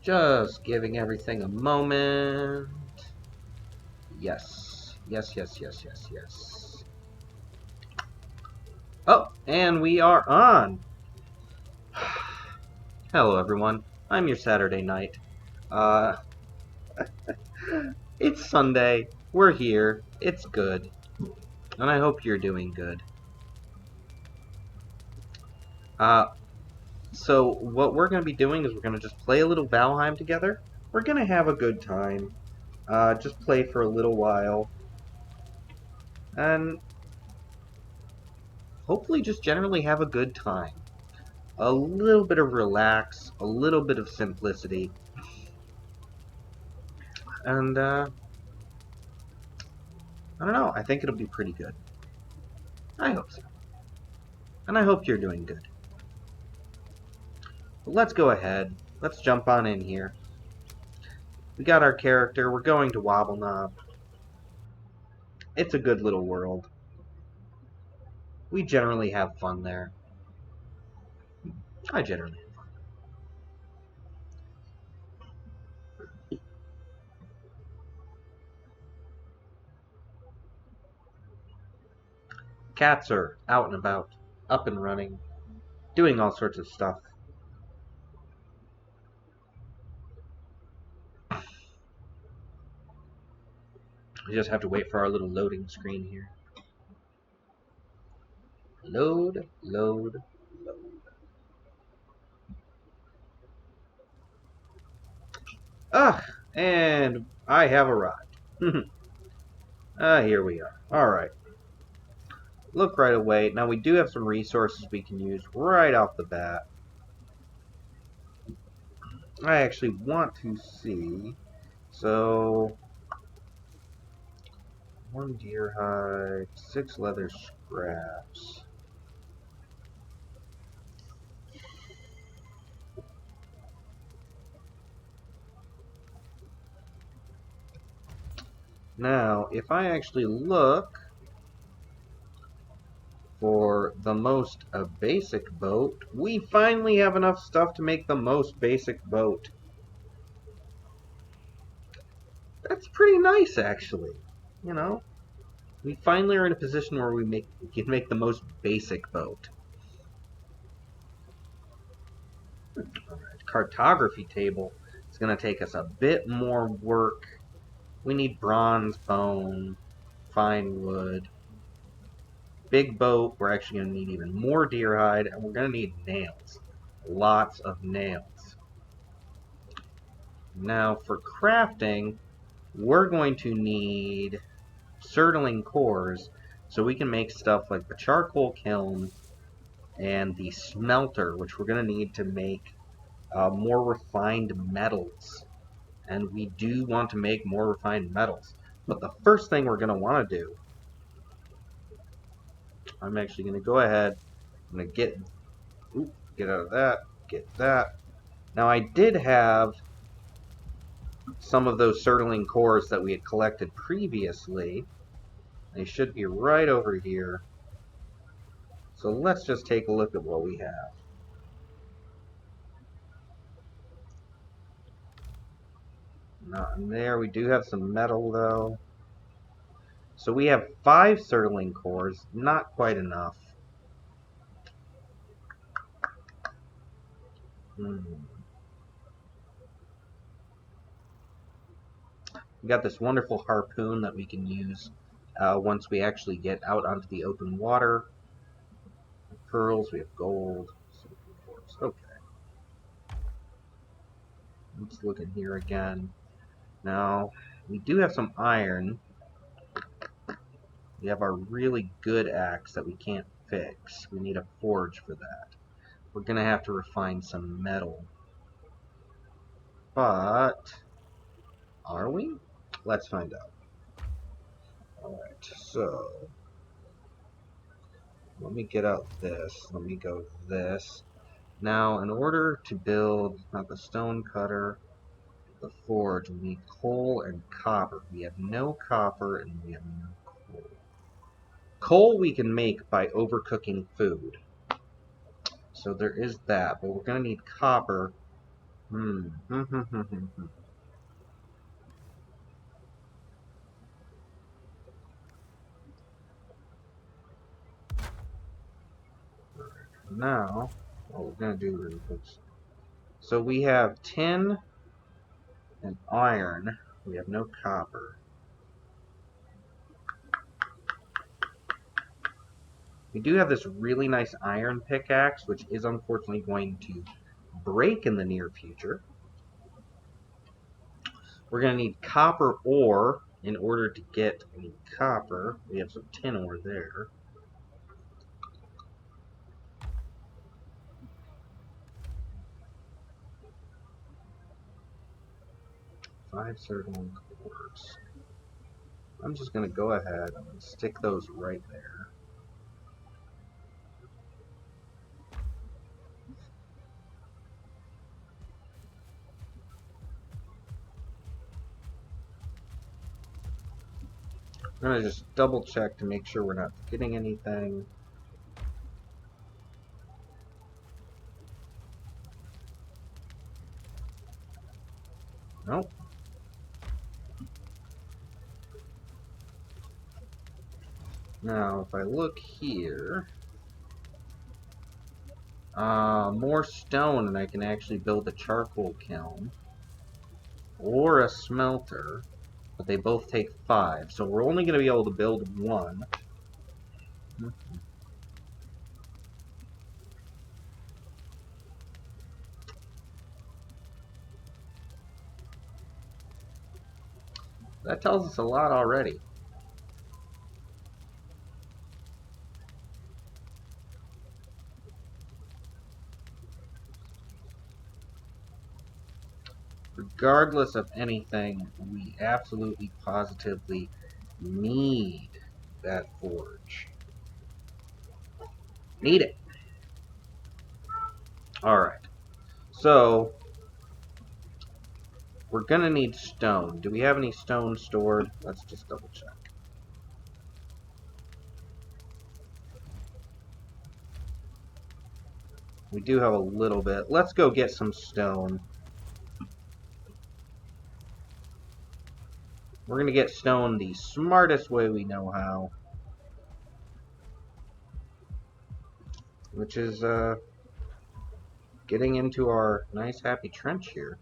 Just giving everything a moment. Yes. Yes, yes, yes, yes, yes. Oh, and we are on. Hello, everyone. I'm your Saturday night. Uh, it's Sunday. We're here. It's good. And I hope you're doing good. Uh, so what we're going to be doing is we're going to just play a little Valheim together. We're going to have a good time. Just play for a little while. And hopefully just generally have a good time. A little bit of relax, a little bit of simplicity. And, I don't know, I think it'll be pretty good. I hope so. And I hope you're doing good. But let's go ahead. Let's jump on in here. We got our character. We're going to Wobble Knob. It's a good little world. We generally have fun there. I generally have fun. Cats are out and about, up and running, doing all sorts of stuff. We just have to wait for our little loading screen here. Load, load, load. And I have arrived. Here we are. Alright. Look right away. Now we do have some resources we can use right off the bat. I actually want to see. So, 1 deer hide, 6 leather scraps. Now, if I actually look for the most basic boat, we finally have enough stuff to make the most basic boat. That's pretty nice, actually. You know, we finally are in a position where we can make the most basic boat. Alright, cartography table. It's going to take us a bit more work. We need bronze, bone, fine wood. Big boat, we're actually going to need even more deer hide, and we're going to need nails. Lots of nails. Now, for crafting, we're going to need surtling cores, so we can make stuff like the charcoal kiln and the smelter, which we're going to need to make more refined metals. And we do want to make more refined metals. But the first thing we're going to want to do, I'm actually going to go ahead, I'm going to get out of that, get that. Now I did have some of those surtling cores that we had collected previously. They should be right over here. So let's just take a look at what we have. Not in there. We do have some metal, though. So we have 5 surtling cores. Not quite enough. We got this wonderful harpoon that we can use once we actually get out onto the open water. Pearls, we have gold. Okay. Let's look in here again. Now, we do have some iron. We have our really good axe that we can't fix. We need a forge for that. We're going to have to refine some metal. But, are we? Let's find out. Alright, so, let me get out this. Let me go this. Now, in order to build, not the stone cutter, the forge, we need coal and copper. We have no copper and we have no coal. Coal we can make by overcooking food. So there is that, but we're going to need copper Now, what we're going to do real quick. So we have tin and iron. We have no copper. We do have this really nice iron pickaxe, which is unfortunately going to break in the near future. We're going to need copper ore in order to get any copper. We have some tin ore there. Five circling cores. I'm just going to go ahead and stick those right there. I'm going to just double check to make sure we're not forgetting anything. Nope. Now, if I look here, more stone and I can actually build a charcoal kiln or a smelter, but they both take 5, so we're only going to be able to build one. That tells us a lot already. Regardless of anything, we absolutely positively need that forge. Need it. Alright. So, we're gonna need stone. Do we have any stone stored? Let's just double check. We do have a little bit. Let's go get some stone. We're gonna get stone the smartest way we know how. Which is, getting into our nice happy trench here.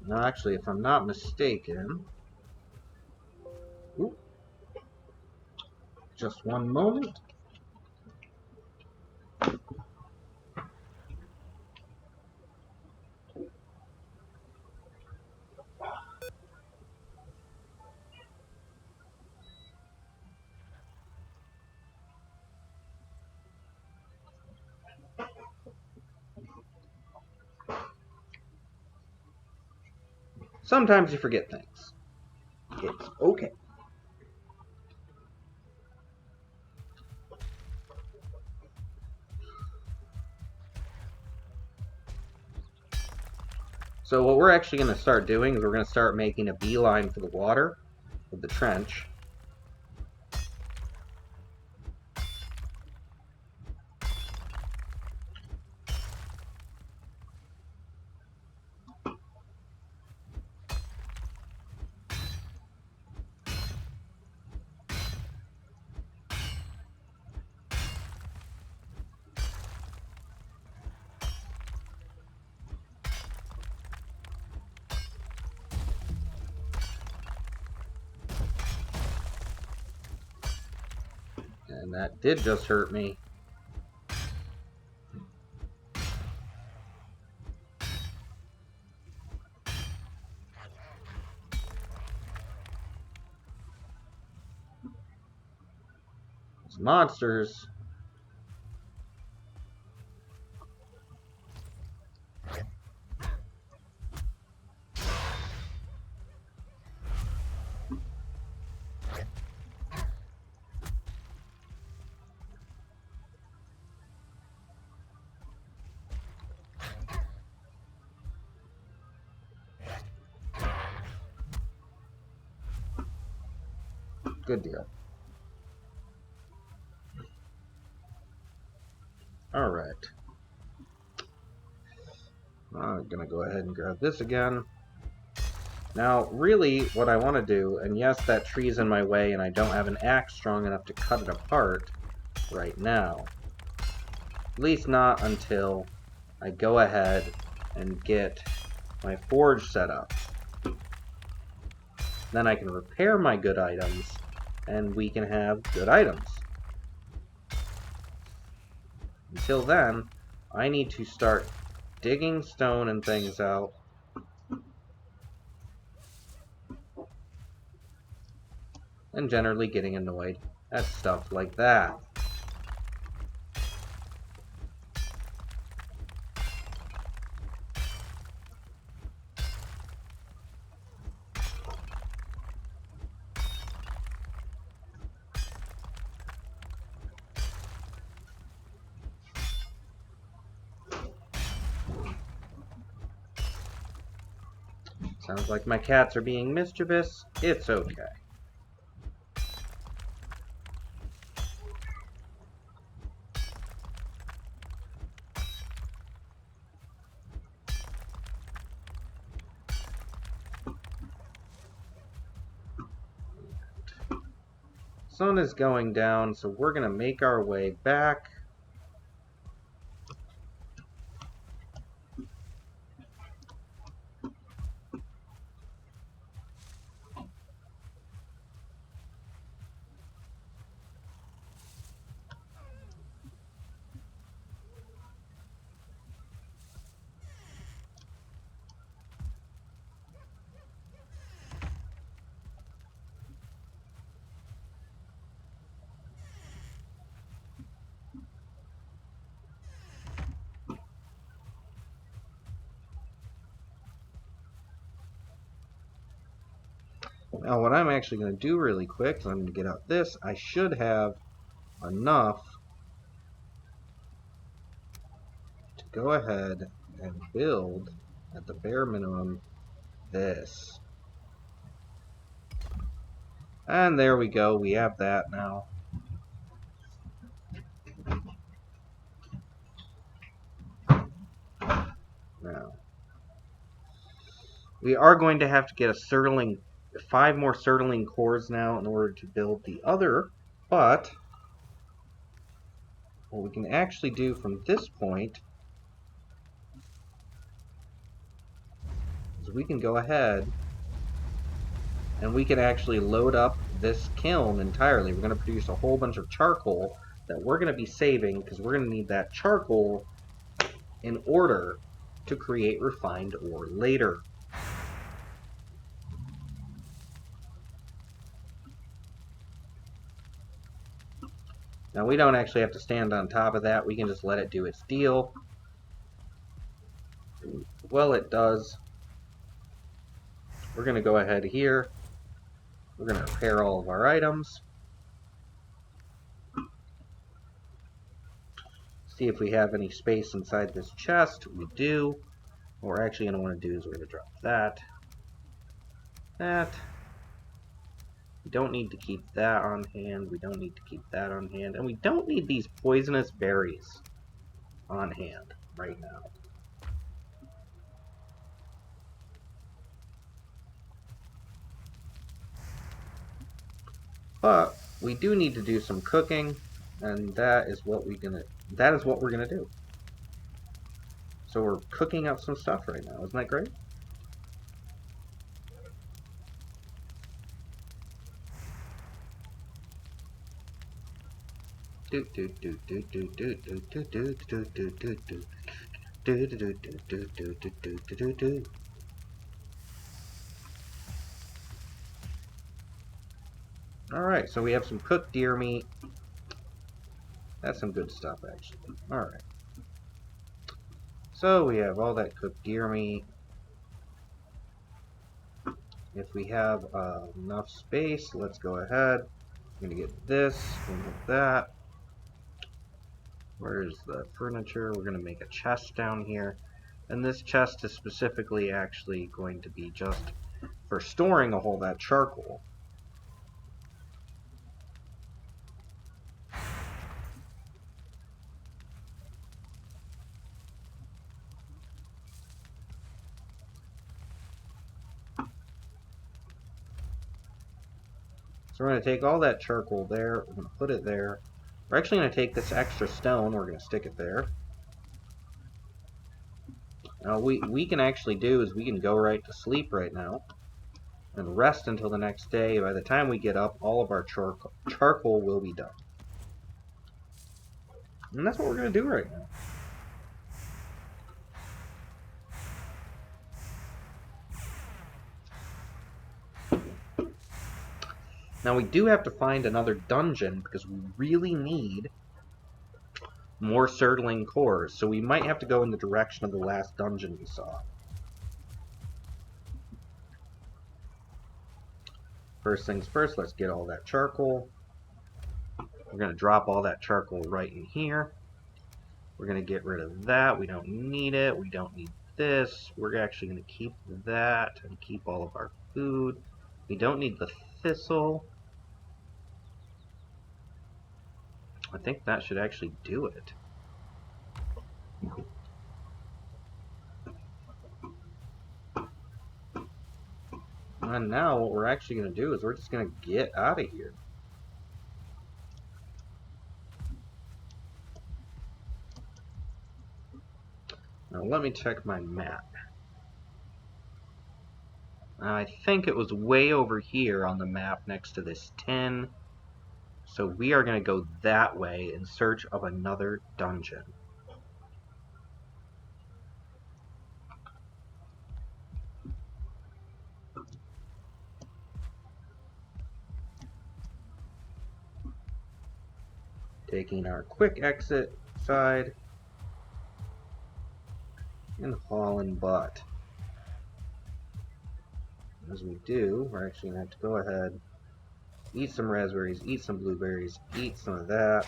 No, actually, if I'm not mistaken... Ooh, just one moment. Sometimes you forget things. It's okay. So what we're actually going to start doing is we're going to start making a beeline for the water of the trench. And that did just hurt me. Those monsters. Good deal. Alright. I'm gonna go ahead and grab this again. Now, really, what I want to do, and yes, that tree's in my way, and I don't have an axe strong enough to cut it apart right now. At least not until I go ahead and get my forge set up. Then I can repair my good items, and we can have good items. Until then, I need to start digging stone and things out. And generally getting annoyed at stuff like that. Sounds like my cats are being mischievous. It's okay. Sun is going down, so we're going to make our way back. Now what I'm actually going to do really quick, is I'm going to get out this. I should have enough to go ahead and build, at the bare minimum, this. And there we go, we have that now. Now, we are going to have to get 5 more Surtling cores now in order to build the other, but what we can actually do from this point is we can go ahead and we can actually load up this kiln entirely. We're going to produce a whole bunch of charcoal that we're going to be saving because we're going to need that charcoal in order to create refined ore later. Now we don't actually have to stand on top of that, we can just let it do its deal. Well, it does. We're going to go ahead here. We're going to repair all of our items. See if we have any space inside this chest. We do. What we're actually going to want to do is we're going to drop that. That. We don't need to keep that on hand. We don't need to keep that on hand. And we don't need these poisonous berries on hand right now. But we do need to do some cooking, and that is what we're gonna do. So we're cooking up some stuff right now. Isn't that great? Alright, so we have some cooked deer meat. That's some good stuff, actually. Alright. So we have all that cooked deer meat. If we have enough space, let's go ahead. I'm going to get this, and get that. Where's the furniture? We're going to make a chest down here. And this chest is specifically actually going to be just for storing all that charcoal. So we're going to take all that charcoal there, we're going to put it there. We're actually going to take this extra stone, we're going to stick it there. Now we can actually do is we can go right to sleep right now and rest until the next day. By the time we get up, all of our charcoal will be done. And that's what we're going to do right now. Now we do have to find another dungeon because we really need more surtling cores. So we might have to go in the direction of the last dungeon we saw. First things first, let's get all that charcoal. We're going to drop all that charcoal right in here. We're going to get rid of that. We don't need it. We don't need this. We're actually going to keep that and keep all of our food. We don't need the thistle. I think that should actually do it. And now what we're actually going to do is we're just going to get out of here. Now let me check my map. I think it was way over here on the map next to this 10. So we are going to go that way in search of another dungeon. Taking our quick exit side and hauling butt. As we do, we're actually going to have to go ahead, eat some raspberries, eat some blueberries, eat some of that,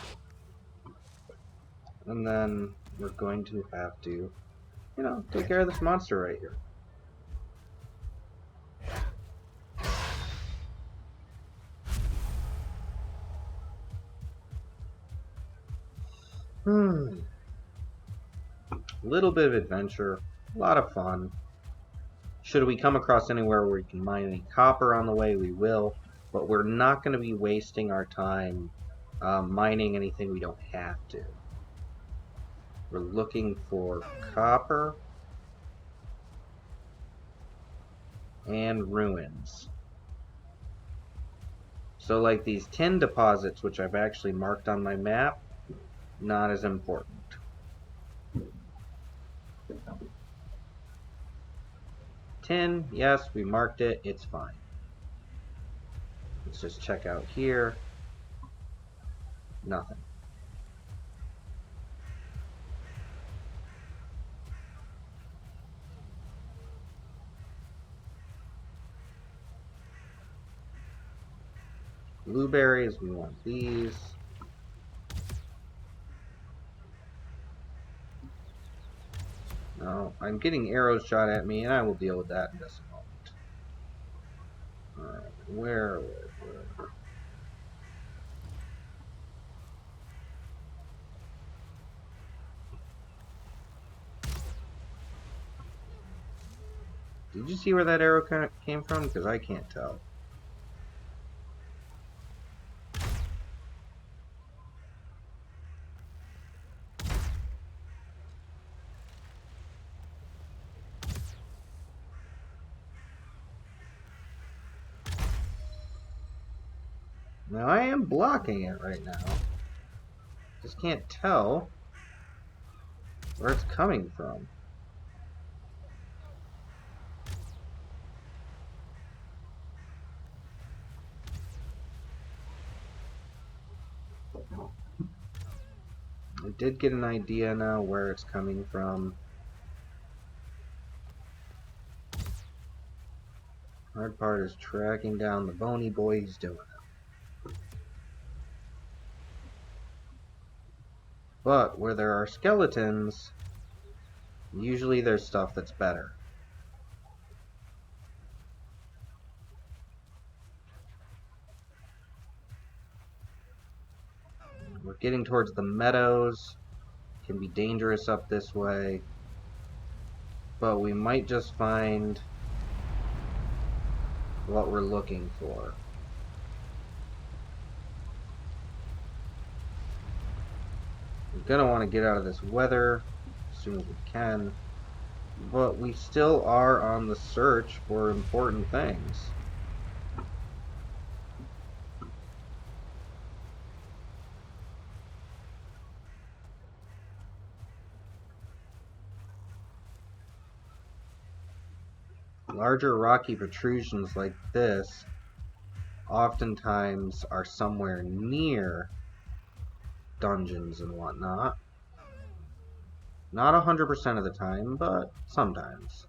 and then we're going to have to, you know, take care of this monster right here. A little bit of adventure, a lot of fun. Should we come across anywhere where we can mine any copper on the way, we will. But we're not going to be wasting our time mining anything we don't have to. We're looking for copper and ruins. So like these tin deposits, which I've actually marked on my map, not as important. Tin, yes, we marked it, it's fine. Let's just check out here. Nothing. Blueberries, we want these. No, I'm getting arrows shot at me, and I will deal with that in just a moment. Alright, where? Did you see where that arrow came from? Because I can't tell. Now I am blocking it right now. Just can't tell where it's coming from. I did get an idea now where it's coming from. Hard part is tracking down the bony boy. He's doing it. But where there are skeletons, usually there's stuff that's better. We're getting towards the meadows. It can be dangerous up this way. But we might just find what we're looking for. Gonna want to get out of this weather as soon as we can. But we still are on the search for important things. Larger rocky protrusions like this oftentimes are somewhere near dungeons and whatnot. Not 100% of the time, but sometimes.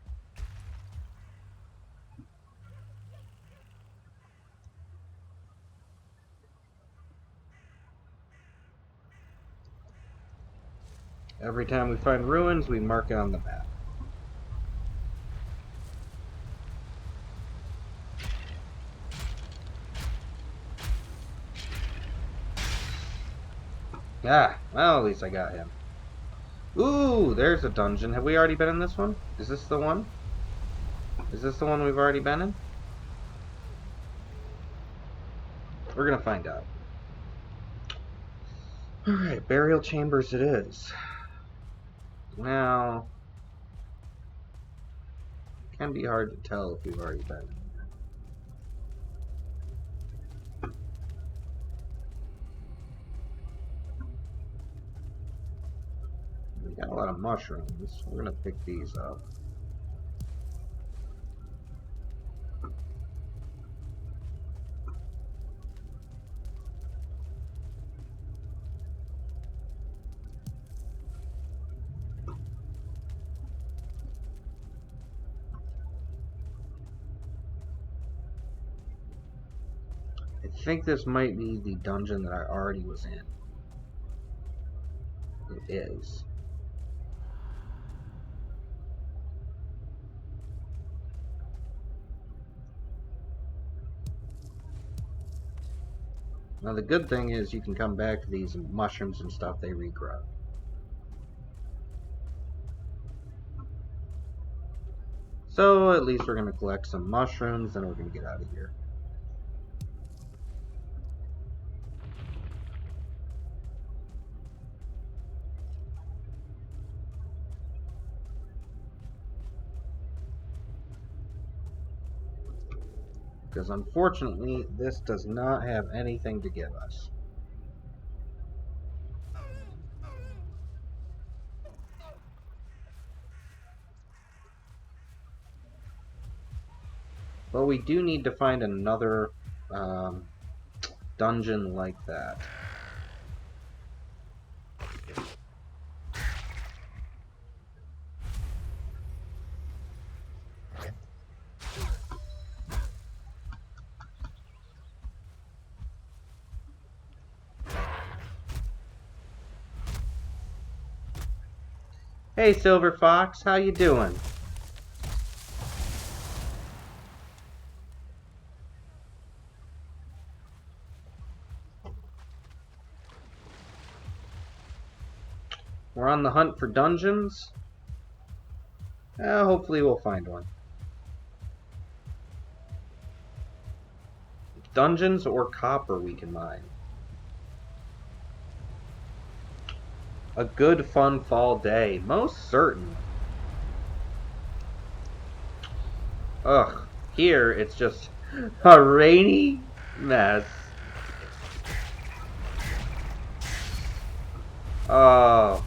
Every time we find ruins, we mark it on the map. Ah, well, at least I got him. Ooh, there's a dungeon. Have we already been in this one? Is this the one? Is this the one we've already been in? We're gonna find out. Alright, burial chambers it is. Now, it can be hard to tell if we've already been in. We got a lot of mushrooms. We're gonna pick these up. I think this might be the dungeon that I already was in. It is. Now the good thing is you can come back to these mushrooms and stuff, they regrow. So at least we're going to collect some mushrooms, then we're going to get out of here. Because unfortunately, this does not have anything to give us. But we do need to find another dungeon like that. Hey Silver Fox, how you doing? We're on the hunt for dungeons. Hopefully we'll find one. Dungeons or copper we can mine. A good fun fall day, most certainly. Ugh, here it's just a rainy mess. Oh.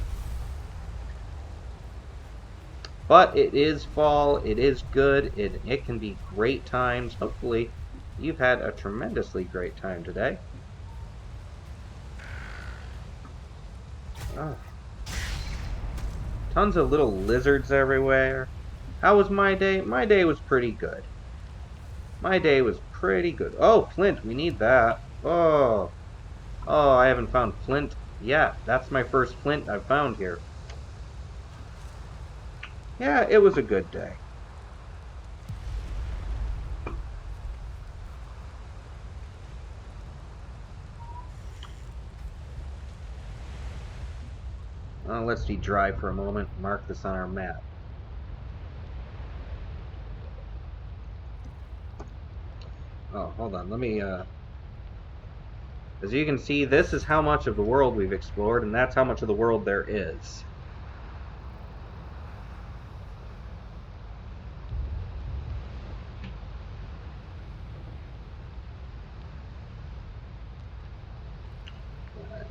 But it is fall, it is good, it can be great times. Hopefully, you've had a tremendously great time today. Oh. Tons of little lizards everywhere. How was my day? My day was pretty good. My day was pretty good. Oh, flint, we need that. Oh. Oh, I haven't found flint yet. That's my first flint I've found here. Yeah, it was a good day. Let's be dry for a moment. Mark this on our map. Oh, hold on. Let me As you can see, this is how much of the world we've explored, and that's how much of the world there is.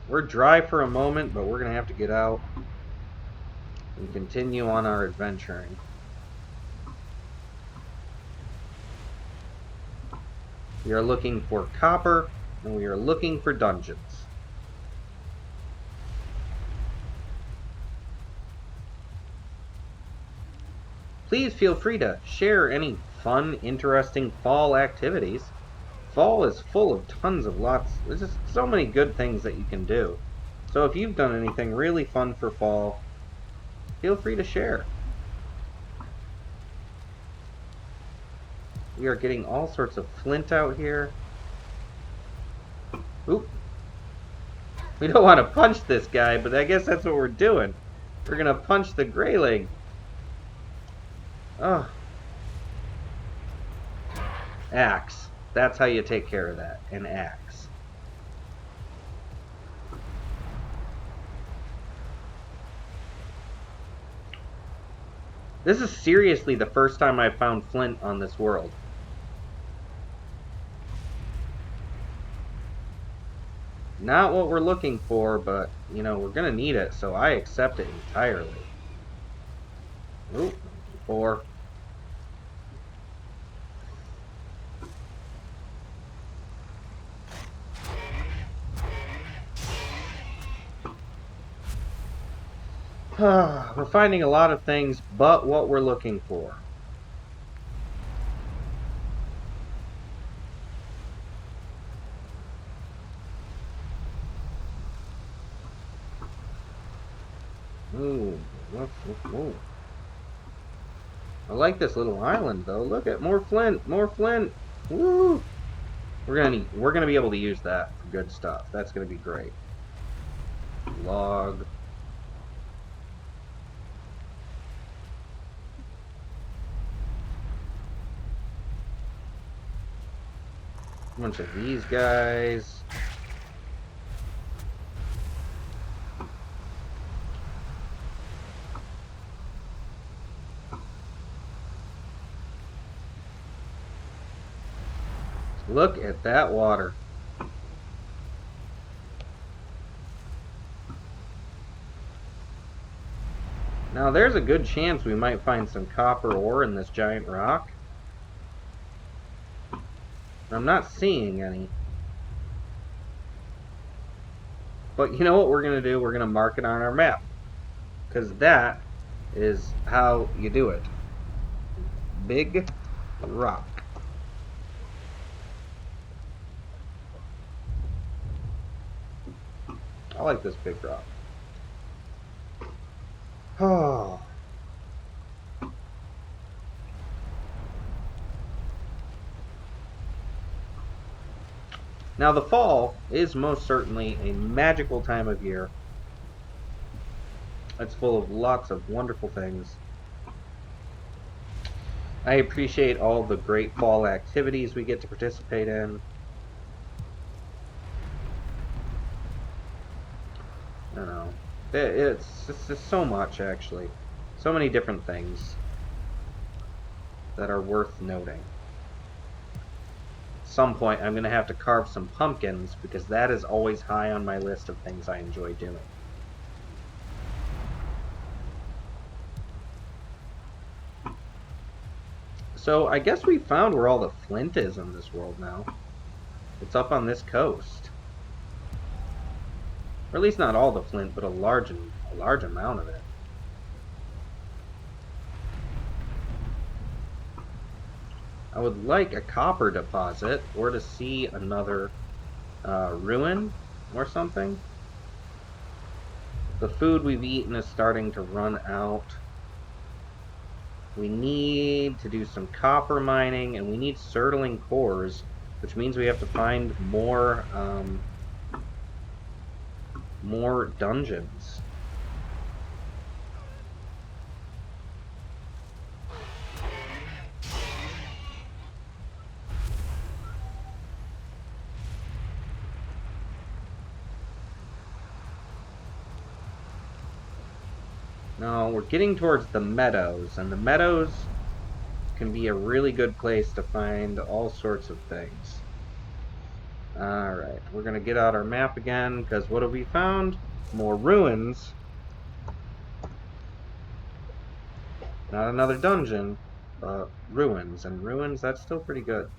We're dry for a moment, but we're going to have to get out and continue on our adventuring. We are looking for copper, and we are looking for dungeons. Please feel free to share any fun, interesting fall activities. Fall is full of tons of there's just so many good things that you can do. So if you've done anything really fun for fall, feel free to share. We are getting all sorts of flint out here. Oop. We don't want to punch this guy, but I guess that's what we're doing. We're going to punch the grayling. Oh. Axe. That's how you take care of that. An axe. This is seriously the first time I've found flint on this world. Not what we're looking for, but, you know, we're going to need it, so I accept it entirely. Ooh, 4. We're finding a lot of things, but what we're looking for. Ooh, whoa. I like this little island, though. Look at more flint, more flint. Woo! We're gonna be able to use that for good stuff. That's gonna be great. Log. A bunch of these guys. Look at that water. Now there's a good chance we might find some copper ore in this giant rock. I'm not seeing any. But you know what we're going to do? We're going to mark it on our map. Because that is how you do it. Big rock. I like this big rock. Oh. Now the fall is most certainly a magical time of year. It's full of lots of wonderful things. I appreciate all the great fall activities we get to participate in. I don't know. It's just so much, actually. So many different things that are worth noting. At some point, I'm going to have to carve some pumpkins, because that is always high on my list of things I enjoy doing. So, I guess we found where all the flint is in this world now. It's up on this coast. Or at least not all the flint, but a large amount of it. I would like a copper deposit, or to see another ruin or something. The food we've eaten is starting to run out. We need to do some copper mining, and we need surtling cores, which means we have to find more dungeons. No, we're getting towards the meadows, and the meadows can be a really good place to find all sorts of things. Alright, we're going to get out our map again, because what have we found? More ruins. Not another dungeon, but ruins. And ruins, that's still pretty good.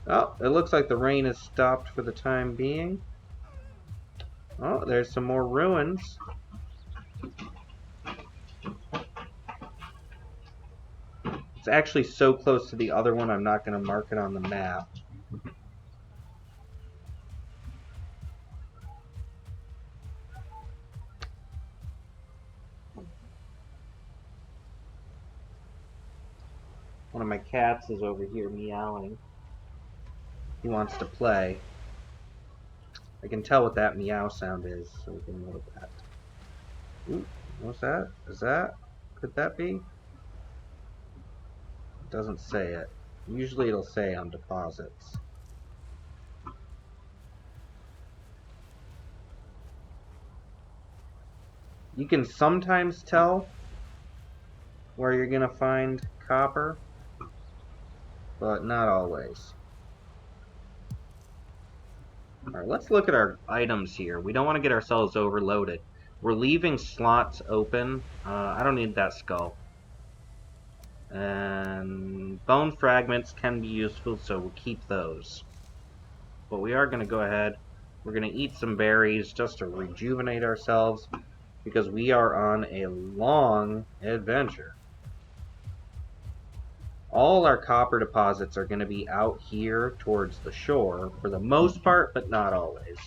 Oh, it looks like the rain has stopped for the time being. Oh, there's some more ruins. It's actually so close to the other one, I'm not going to mark it on the map. One of my cats is over here meowing. He wants to play. I can tell what that meow sound is, so we can know that. Ooh, what's that? Is that? Could that be? It doesn't say it. Usually it'll say on deposits. You can sometimes tell where you're going to find copper, but not always. Alright, let's look at our items here. We don't want to get ourselves overloaded. We're leaving slots open. I don't need that skull. And bone fragments can be useful, so we'll keep those. But we are going to go ahead. We're going to eat some berries just to rejuvenate ourselves, because we are on a long adventure. All our copper deposits are going to be out here towards the shore for the most part, but not always.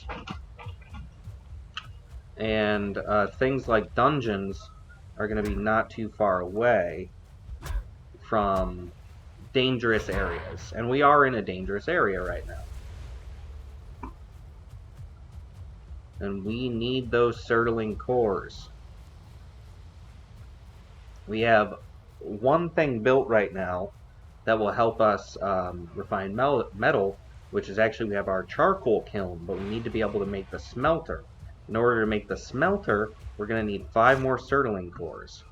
And things like dungeons are going to be not too far away from dangerous areas. And we are in a dangerous area right now. And we need those surtling cores. We have one thing built right now that will help us refine metal, which is actually we have our charcoal kiln, but we need to be able to make the smelter. In order to make the smelter, we're going to need 5 more surtling cores.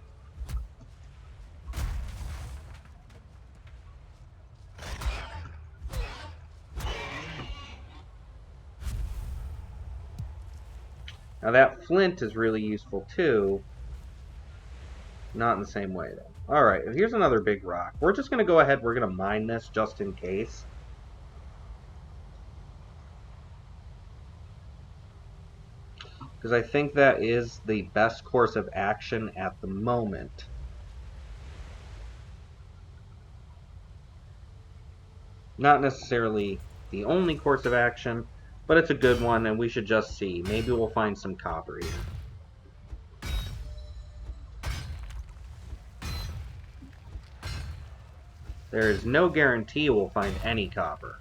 Now that flint is really useful too. Not in the same way though. Alright, here's another big rock. We're just going to go ahead, we're going to mine this just in case. Because I think that is the best course of action at the moment. Not necessarily the only course of action, but it's a good one and we should just see. Maybe we'll find some copper here. There is no guarantee we'll find any copper.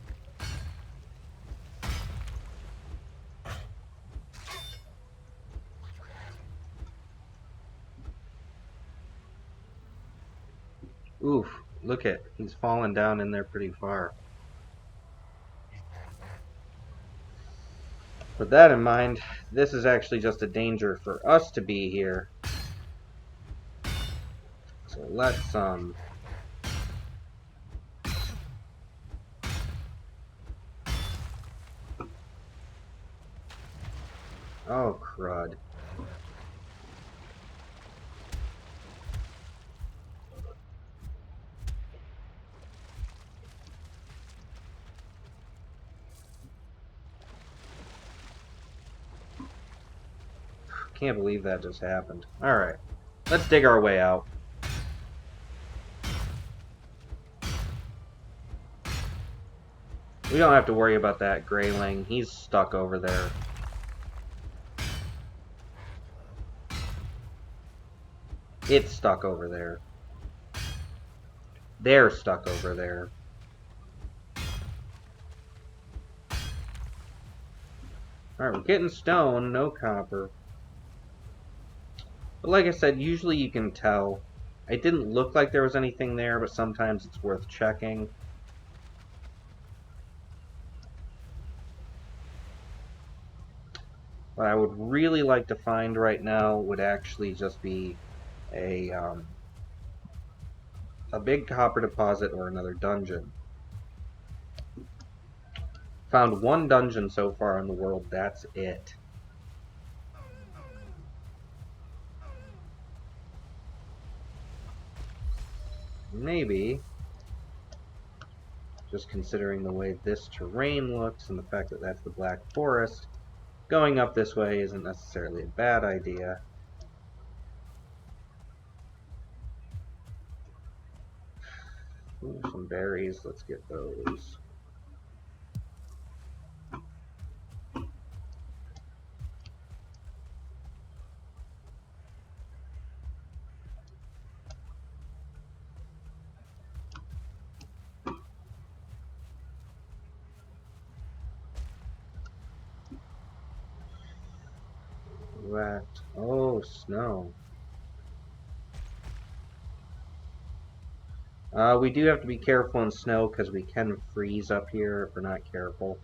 Oof, look at, he's fallen down in there pretty far. With that in mind, this is actually just a danger for us to be here. So let's, oh, crud. Can't believe that just happened. Alright, let's dig our way out. We don't have to worry about that grayling. He's stuck over there. It's stuck over there. They're stuck over there. Alright, we're getting stone, no copper. But like I said, usually you can tell. It didn't look like there was anything there, but sometimes it's worth checking. What I would really like to find right now would actually just be a big copper deposit or another dungeon. Found one dungeon so far in the world, that's it. Maybe, just considering the way this terrain looks and the fact that that's the Black Forest, going up this way isn't necessarily a bad idea. Ooh, some berries, let's get those. That, oh, snow. We do have to be careful in snow because we can freeze up here if we're not careful.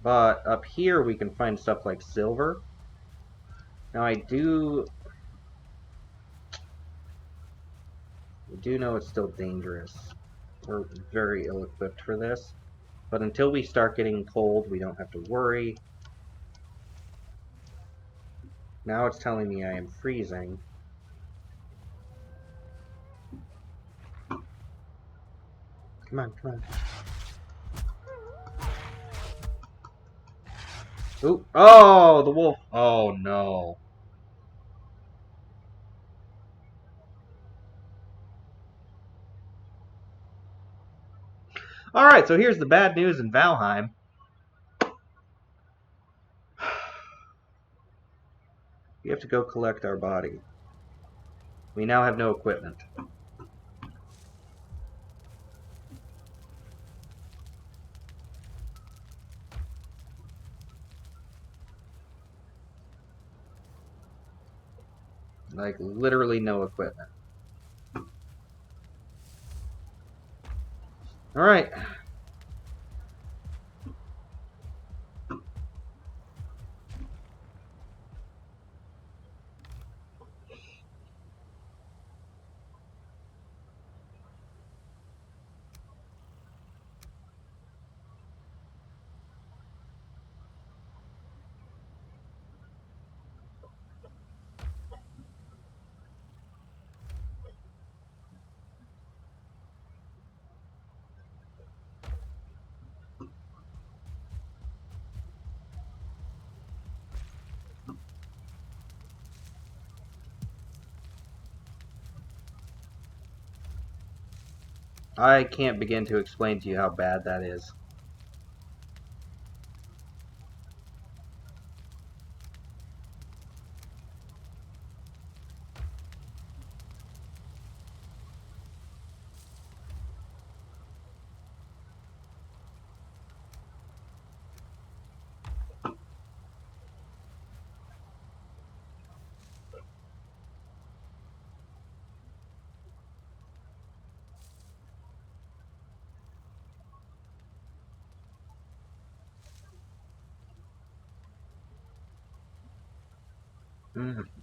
But up here we can find stuff like silver. Now I do know it's still dangerous. We're very ill-equipped for this. But until we start getting cold, we don't have to worry. Now it's telling me I am freezing. Come on, come on. Ooh. Oh, the wolf. Oh, no. Alright, so here's the bad news in Valheim. We have to go collect our body. We now have no equipment. Like, literally no equipment. Alright. I can't begin to explain to you how bad that is.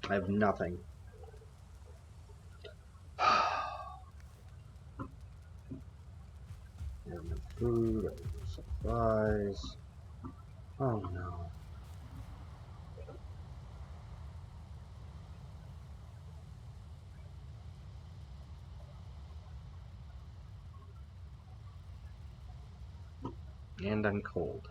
I have nothing. I have no food, I have no supplies. Oh no. And I'm cold.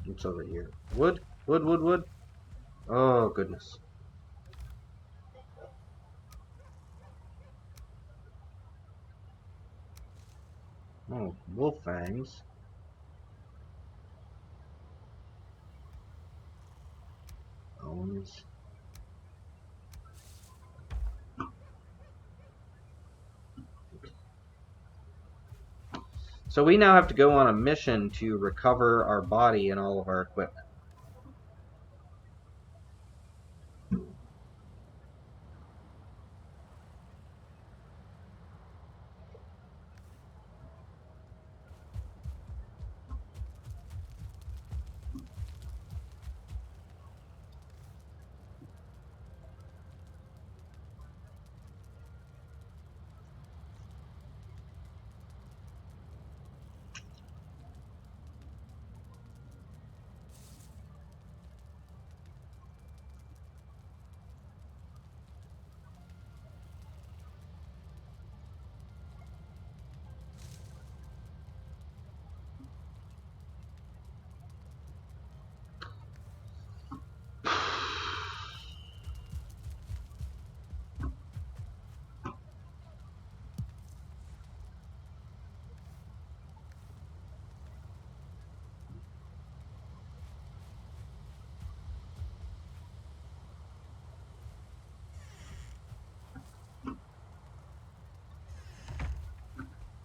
What's over here? Wood? Wood, wood, wood? Oh, goodness. Oh, wolf fangs. Bones. So we now have to go on a mission to recover our body and all of our equipment.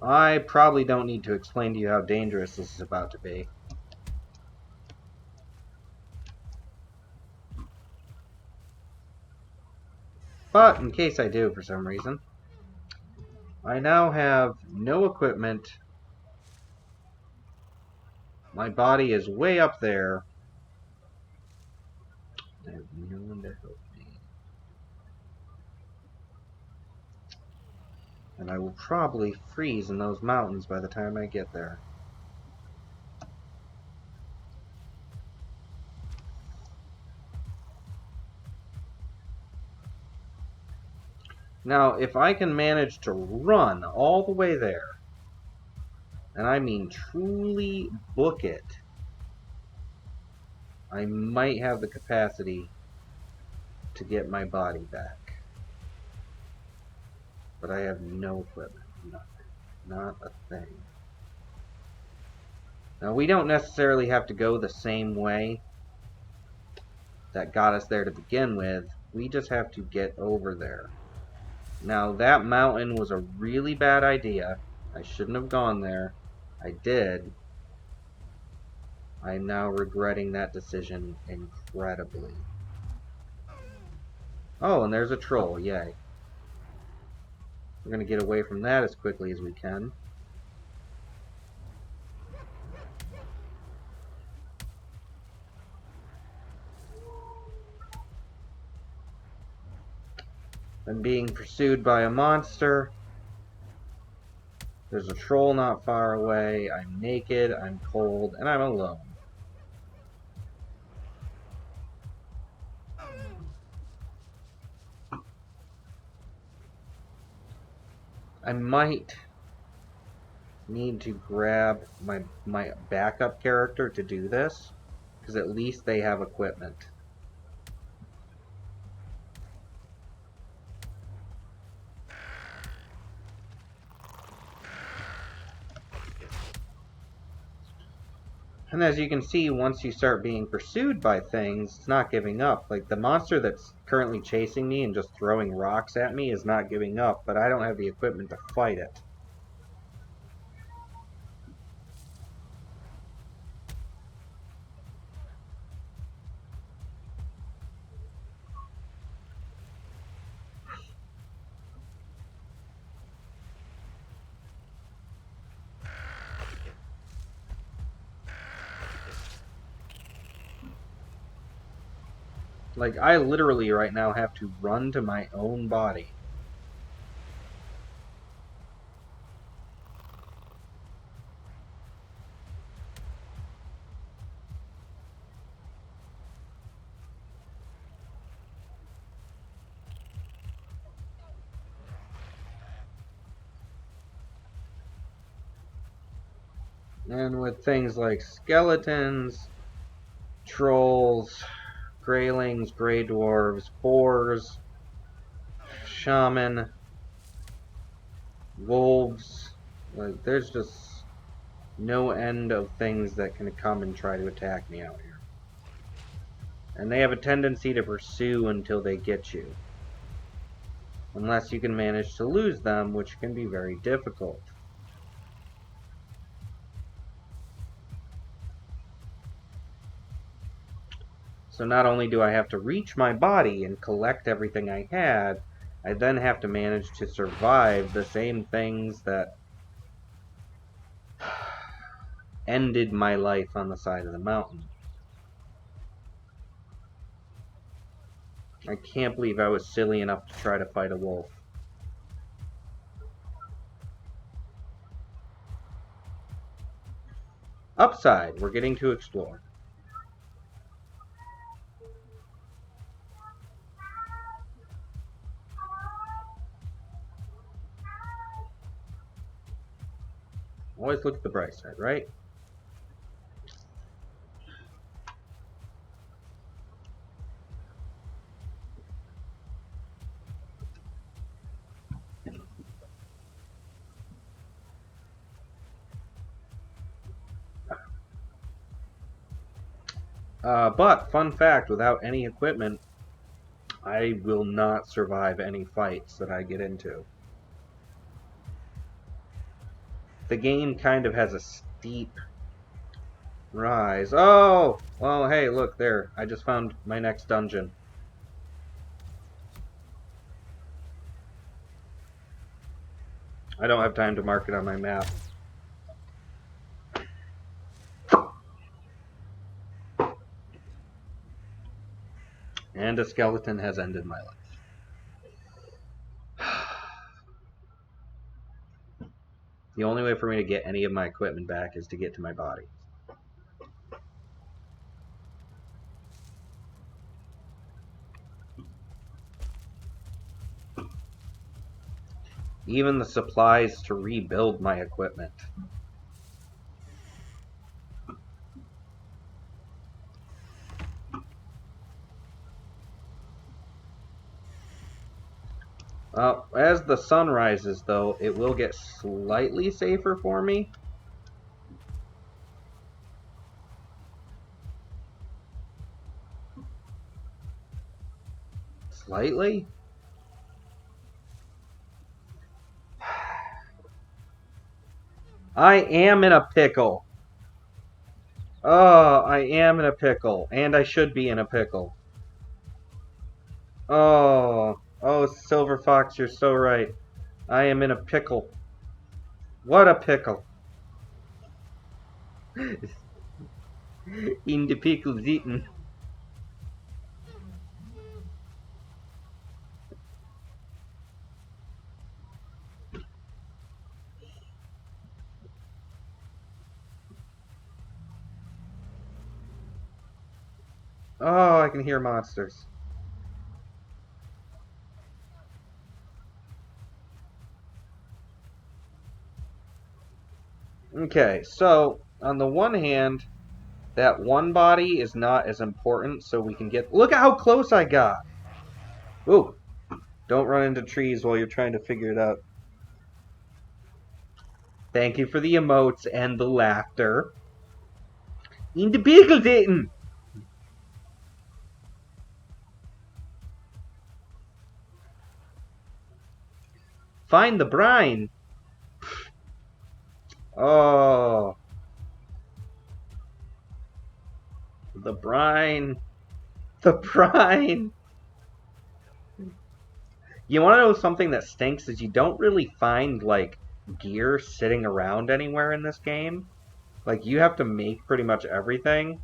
I probably don't need to explain to you how dangerous this is about to be. But in case I do for some reason, I now have no equipment. My body is way up there. I have no one to help me. And I will probably freeze in those mountains by the time I get there. Now, if I can manage to run all the way there, and I mean truly book it, I might have the capacity to get my body back. But I have no equipment. Nothing. Not a thing. Now, we don't necessarily have to go the same way that got us there to begin with. We just have to get over there. Now, that mountain was a really bad idea. I shouldn't have gone there. I did. I'm now regretting that decision incredibly. Oh, and there's a troll. Yay. We're going to get away from that as quickly as we can. I'm being pursued by a monster. There's a troll not far away. I'm naked, I'm cold, and I'm alone. I might need to grab my backup character to do this, because at least they have equipment. And as you can see, once you start being pursued by things, it's not giving up. Like, the monster that's currently chasing me and just throwing rocks at me is not giving up, but I don't have the equipment to fight it. Like, I literally right now have to run to my own body. And with things like skeletons, trolls, greylings, grey dwarves, boars, shaman, wolves, like, there's just no end of things that can come and try to attack me out here. And they have a tendency to pursue until they get you. Unless you can manage to lose them, which can be very difficult. So not only do I have to reach my body and collect everything I had, I then have to manage to survive the same things that ended my life on the side of the mountain. I can't believe I was silly enough to try to fight a wolf. Upside, we're getting to explore. Always look at the bright side, right? But, fun fact, without any equipment, I will not survive any fights that I get into. The game kind of has a steep rise. Oh! Well, hey, look, there. I just found my next dungeon. I don't have time to mark it on my map. And a skeleton has ended my life. The only way for me to get any of my equipment back is to get to my body. Even the supplies to rebuild my equipment. As the sun rises, though, it will get slightly safer for me. Slightly? I am in a pickle. Oh, I am in a pickle. And I should be in a pickle. Oh, Silver Fox, you're so right. I am in a pickle. What a pickle. In the pickle's eaten. Oh, I can hear monsters. Okay, so on the one hand, that one body is not as important, so we can get... Look at how close I got! Ooh, don't run into trees while you're trying to figure it out. Thank you for the emotes and the laughter. In the pickle eaten! Find the brine! Oh... The brine. The brine. You want to know something that stinks is you don't really find, like, gear sitting around anywhere in this game. Like, you have to make pretty much everything.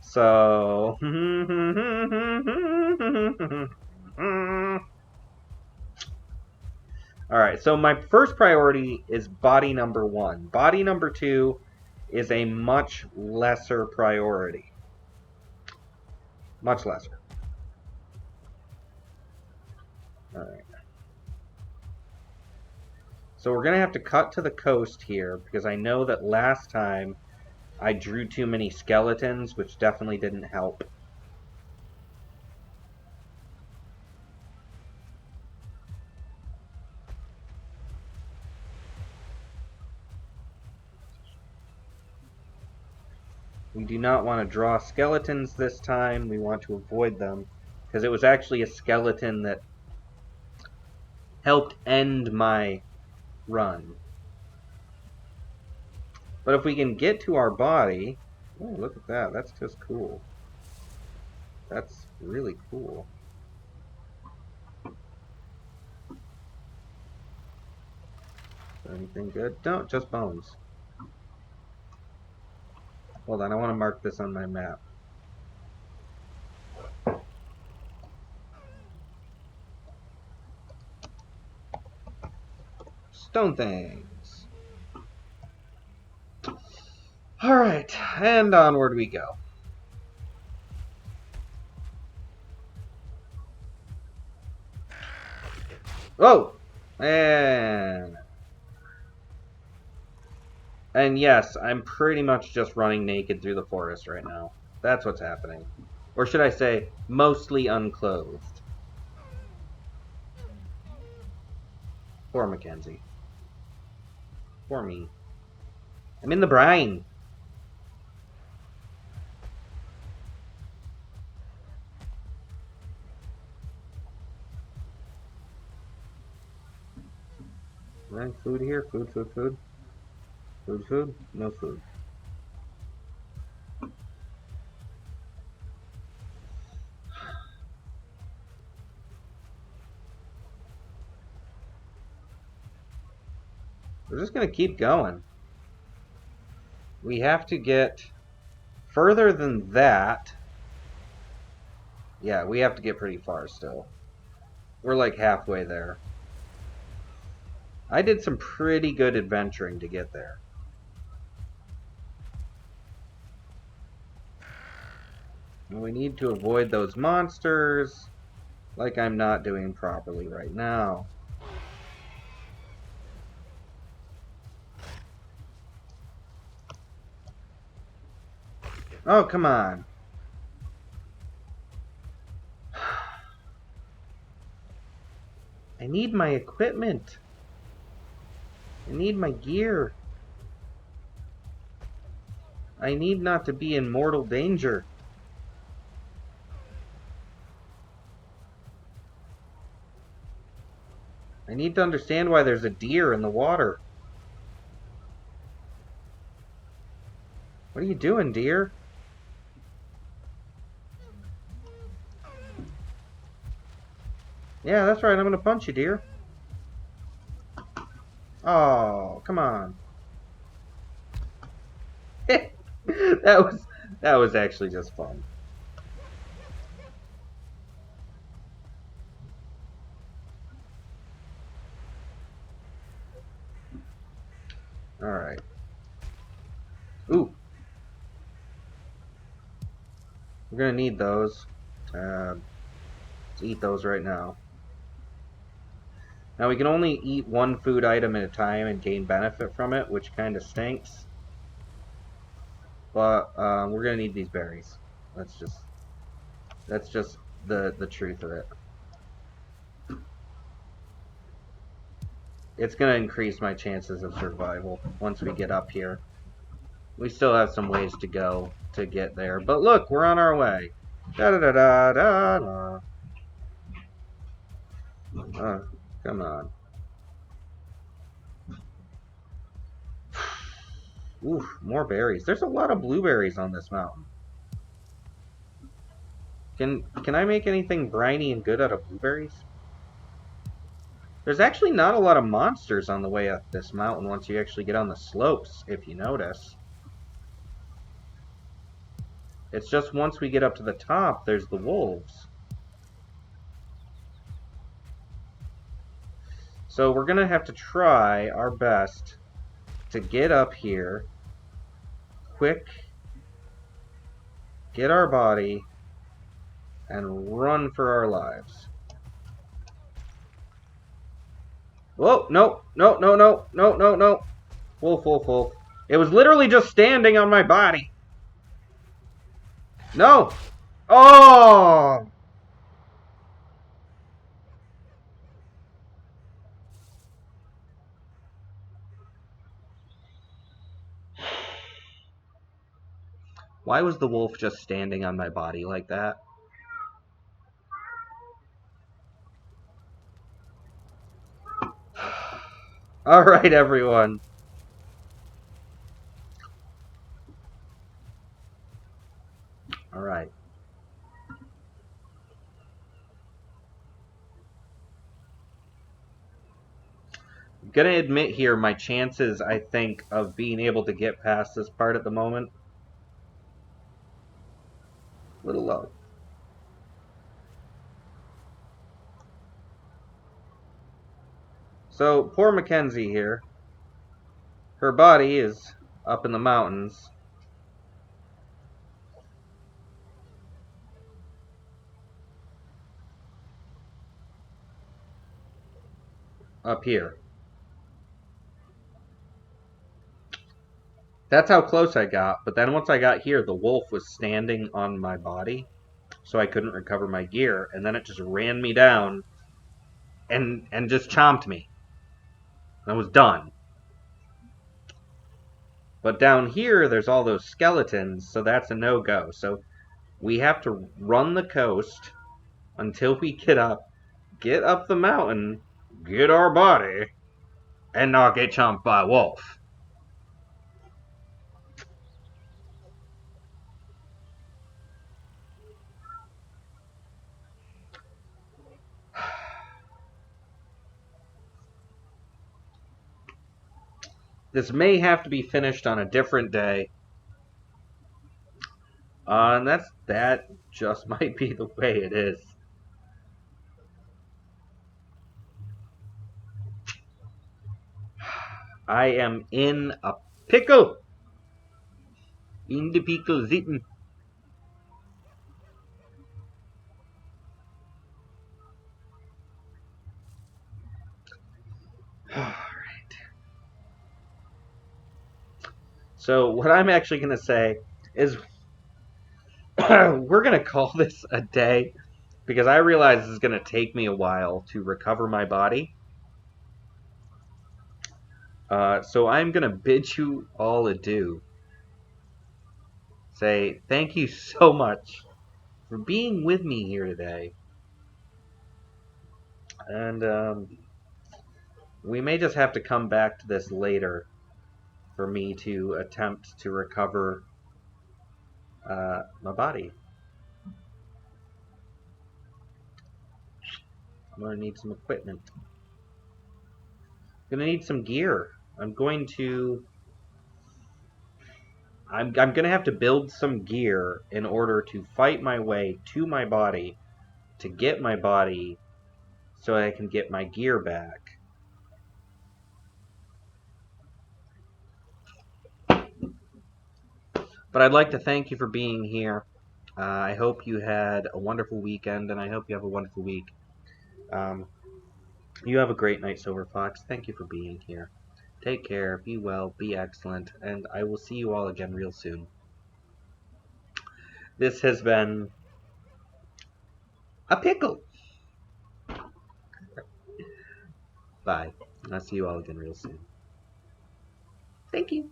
So... Alright, so my first priority is body number 1. Body number 2 is a much lesser priority. Much lesser. Alright. So we're going to have to cut to the coast here, because I know that last time I drew too many skeletons, which definitely didn't help. We do not want to draw skeletons this time. We want to avoid them. Because it was actually a skeleton that helped end my run. But if we can get to our body... Oh, look at that. That's just cool. That's really cool. Anything good? No, just bones. Hold on, I want to mark this on my map. Stone things. Alright, and onward we go. Whoa! And yes, I'm pretty much just running naked through the forest right now. That's what's happening. Or should I say, mostly unclothed. Poor Mackenzie. Poor me. I'm in the brine. Right, food here. Food, food, food. Food, food. No food. We're just going to keep going. We have to get further than that. Yeah, we have to get pretty far still. We're like halfway there. I did some pretty good adventuring to get there. And we need to avoid those monsters, like I'm not doing properly right now. Oh, come on. I need my equipment. I need my gear. I need not to be in mortal danger. I need to understand why there's a deer in the water. What are you doing, deer? Yeah, that's right. I'm going to punch you, deer. Oh, come on. that was actually just fun. All right. Ooh. We're gonna need those. Let's eat those right now. Now we can only eat one food item at a time and gain benefit from it, which kind of stinks. But we're gonna need these berries. That's just the truth of it. It's gonna increase my chances of survival once we get up here. We still have some ways to go to get there, but look, we're on our way. Da da da da da da. Come on. Oof, more berries. There's a lot of blueberries on this mountain. Can I make anything briny and good out of blueberries? There's actually not a lot of monsters on the way up this mountain once you actually get on the slopes, if you notice. It's just once we get up to the top, there's the wolves. So we're going to have to try our best to get up here quick, get our body, and run for our lives. Whoa, no, no, no, no, no, no, no. Wolf, wolf, wolf. It was literally just standing on my body. No! Oh! Why was the wolf just standing on my body like that? Alright, everyone. Alright. I'm gonna admit here, my chances, I think, of being able to get past this part at the moment, a little low. So, poor Mackenzie here. Her body is up in the mountains. Up here. That's how close I got, but then once I got here, the wolf was standing on my body, so I couldn't recover my gear, and then it just ran me down and just chomped me. I was done. But down here, there's all those skeletons, so that's a no-go. So we have to run the coast until we get up the mountain, get our body, and not get chomped by a wolf. This may have to be finished on a different day. And that just might be the way it is. I am in a pickle. In the pickle zitten. Alright. So what I'm actually going to say is we're going to call this a day because I realize it's going to take me a while to recover my body. So I'm going to bid you all adieu. Say thank you so much for being with me here today. And we may just have to come back to this later for me to attempt to recover my body. I'm going to need some equipment. I'm going to need some gear. I'm going to have to build some gear in order to fight my way to my body, to get my body so I can get my gear back. But I'd like to thank you for being here. I hope you had a wonderful weekend, and I hope you have a wonderful week. You have a great night, Silver Fox. Thank you for being here. Take care, be well, be excellent, and I will see you all again real soon. This has been a pickle. Bye. I'll see you all again real soon. Thank you.